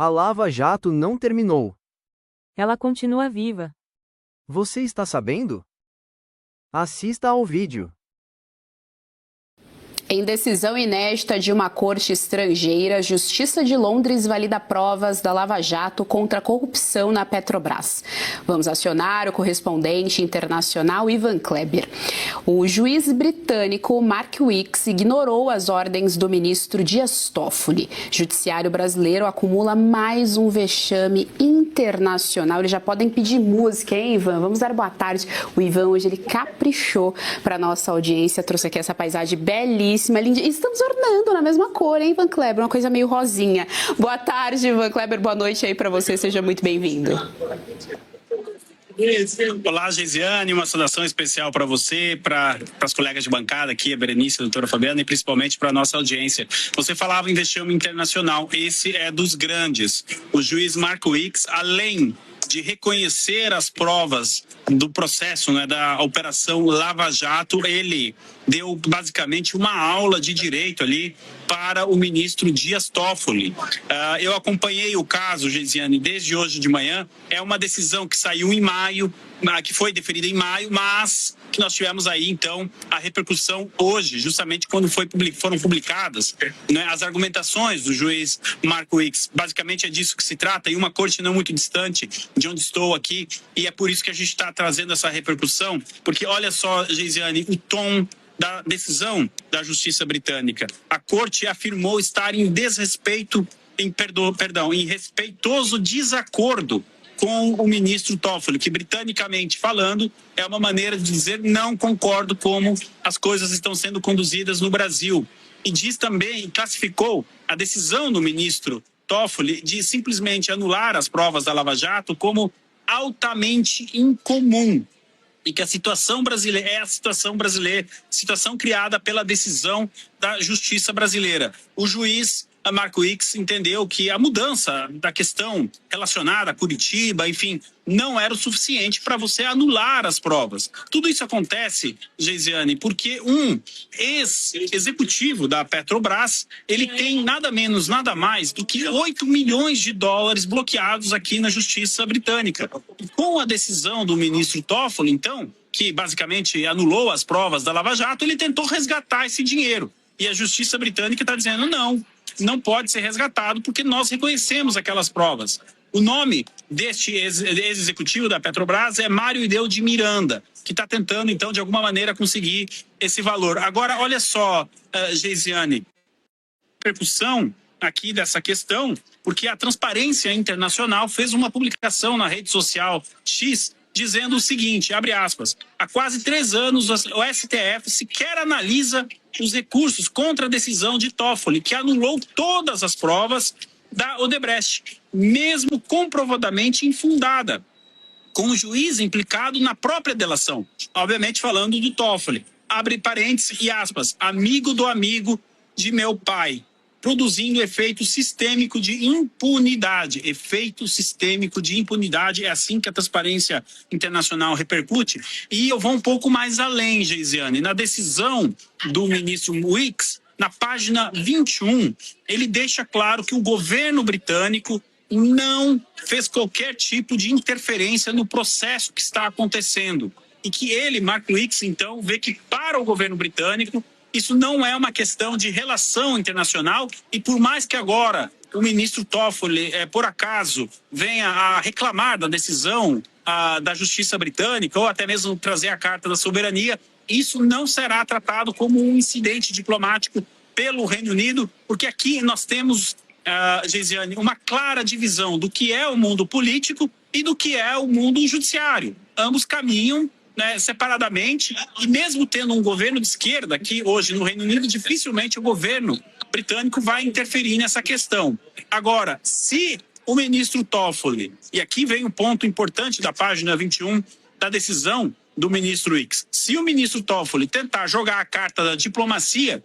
A Lava Jato não terminou. Ela continua viva. Você está sabendo? Assista ao vídeo. Em decisão inédita de uma corte estrangeira, a Justiça de Londres valida provas da Lava Jato contra a corrupção na Petrobras. Vamos acionar o correspondente internacional Ivan Kleber. O juiz britânico Mark Weeks ignorou as ordens do ministro Dias Toffoli. O judiciário brasileiro acumula mais um vexame internacional. Eles já podem pedir música, hein, Ivan? Vamos dar boa tarde. O Ivan hoje ele caprichou para nossa audiência, trouxe aqui essa paisagem belíssima. E estamos ornando na mesma cor, hein, Ivan Kleber? Uma coisa meio rosinha. Boa tarde, Ivan Kleber. Boa noite aí para você. Seja muito bem-vindo. Olá, Geisiane. Uma saudação especial para você, para as colegas de bancada aqui, a Berenice, a doutora Fabiana, e principalmente para a nossa audiência. Você falava em vexame internacional. Esse é dos grandes. O juiz Mark Weeks, além de reconhecer as provas do processo, né, da Operação Lava Jato, ele deu basicamente uma aula de direito ali para o ministro Dias Toffoli. Eu acompanhei o caso, Geisiane, desde hoje de manhã. É uma decisão que saiu em maio, que foi deferida em maio, mas que nós tivemos aí, então, a repercussão hoje, justamente quando foram publicadas, né, as argumentações do juiz Mark Weeks. Basicamente é disso que se trata, em uma corte não muito distante de onde estou aqui, e é por isso que a gente está trazendo essa repercussão, porque olha só, Geisiane, o tom da decisão da Justiça Britânica. A Corte afirmou estar em em respeitoso desacordo com o ministro Toffoli, que britanicamente falando é uma maneira de dizer não concordo como as coisas estão sendo conduzidas no Brasil. E diz também, classificou a decisão do ministro Toffoli de simplesmente anular as provas da Lava Jato como altamente incomum. E que a situação brasileira é a situação brasileira, situação criada pela decisão da justiça brasileira. O juiz Mark Weeks entendeu que a mudança da questão relacionada a Curitiba, enfim, não era o suficiente para você anular as provas. Tudo isso acontece, Geisiane, porque um ex-executivo da Petrobras, ele tem nada menos, nada mais do que 8 milhões de dólares bloqueados aqui na justiça britânica. E com a decisão do ministro Toffoli, então, que basicamente anulou as provas da Lava Jato, ele tentou resgatar esse dinheiro. E a justiça britânica está dizendo não pode ser resgatado porque nós reconhecemos aquelas provas. O nome deste ex-executivo da Petrobras é Mário Ideu de Miranda, que está tentando, então, de alguma maneira, conseguir esse valor. Agora, olha só, Geisiane, repercussão aqui dessa questão, porque a Transparência Internacional fez uma publicação na rede social X dizendo o seguinte, abre aspas, há quase 3 anos o STF sequer analisa os recursos contra a decisão de Toffoli, que anulou todas as provas da Odebrecht, mesmo comprovadamente infundada, com o juiz implicado na própria delação, obviamente falando do Toffoli. Abre parênteses e aspas, amigo do amigo de meu pai, produzindo efeito sistêmico de impunidade. Efeito sistêmico de impunidade, é assim que a Transparência Internacional repercute. E eu vou um pouco mais além, Geisiane. Na decisão do ministro Weeks, na página 21, ele deixa claro que o governo britânico não fez qualquer tipo de interferência no processo que está acontecendo. E que ele, Mark Weeks, então, vê que para o governo britânico isso não é uma questão de relação internacional e por mais que agora o ministro Toffoli, por acaso, venha a reclamar da decisão da justiça britânica ou até mesmo trazer a Carta da Soberania, isso não será tratado como um incidente diplomático pelo Reino Unido, porque aqui nós temos, Geisiane, uma clara divisão do que é o mundo político e do que é o mundo judiciário. Ambos caminham separadamente, e mesmo tendo um governo de esquerda aqui hoje no Reino Unido, dificilmente o governo britânico vai interferir nessa questão. Agora, se o ministro Toffoli, e aqui vem um ponto importante da página 21 da decisão do ministro Weeks, se o ministro Toffoli tentar jogar a carta da diplomacia,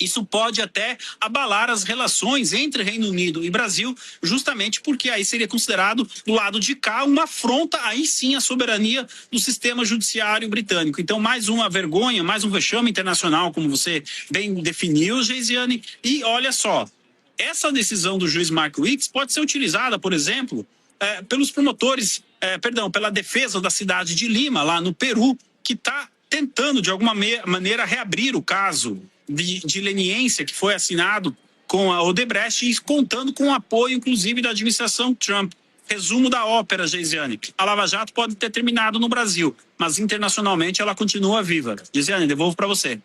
isso pode até abalar as relações entre Reino Unido e Brasil, justamente porque aí seria considerado, do lado de cá, uma afronta, aí sim, à soberania do sistema judiciário britânico. Então, mais uma vergonha, mais um vexame internacional, como você bem definiu, Geisiane. E olha só, essa decisão do juiz Mark Weeks pode ser utilizada, por exemplo, pelos promotores, pela defesa da cidade de Lima, lá no Peru, que está tentando, de alguma maneira, reabrir o caso de leniência que foi assinado com a Odebrecht e contando com o apoio, inclusive, da administração Trump. Resumo da ópera, Geisiane. A Lava Jato pode ter terminado no Brasil, mas internacionalmente ela continua viva. Geisiane, devolvo para você.